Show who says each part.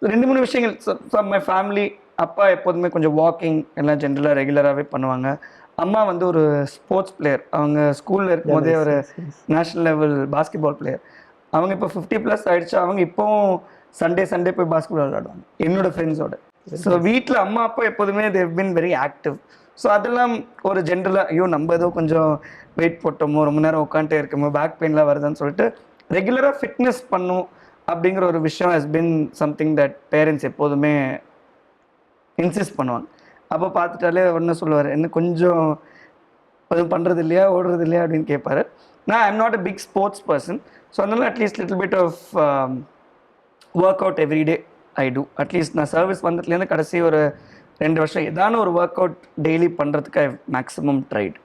Speaker 1: 2 3 விஷயங்கள். From my family, அப்பா எப்போதுமே கொஞ்சம் வாக்கிங் எல்லாம் ஜென்ரலாக ரெகுலராகவே பண்ணுவாங்க. அம்மா வந்து ஒரு ஸ்போர்ட்ஸ் பிளேயர். அவங்க ஸ்கூலில் இருக்கும்போதே
Speaker 2: Yes,
Speaker 1: ஒரு
Speaker 2: yes, yes.
Speaker 1: National level basketball player. அவங்க இப்போ 50+ ஆயிடுச்சு. அவங்க இப்போவும் சண்டே போய் பாஸ்கெட்பால் விளையாடுவாங்க என்னோட ஃப்ரெண்ட்ஸோட. ஸோ வீட்டில் அம்மா அப்பா எப்போதுமே they've been very active. So அதெல்லாம் ஒரு ஜென்ரலாக, ஐயோ நம்ம ஏதோ கொஞ்சம் வெயிட் போட்டோமோ, ரொம்ப நேரம் உட்காந்துட்டே இருக்கமோ, பேக் பெயின்லாம் வருதுன்னு சொல்லிட்டு ரெகுலராக ஃபிட்னஸ் பண்ணும் அப்படிங்கிற ஒரு விஷயம் has been something that parents எப்போதுமே இன்சிஸ்ட் பண்ணுவாங்க. அப்போ பார்த்துட்டாலே உடனே சொல்லுவார், என்ன கொஞ்சம் எதுவும் பண்ணுறது இல்லையா, ஓடுறது இல்லையா அப்படின்னு கேட்பாரு. நான் I'm not a big sports person. So அதனால at least little bit of work out everyday I do. At least நான் சர்வீஸ் வந்ததுலேருந்து கடைசி ஒரு 2 வருஷம் ஏதான ஒரு ஒர்க் அவுட் டெய்லி பண்ணுறதுக்கு ஐ மேக்ஸிமம் ட்ரைட்.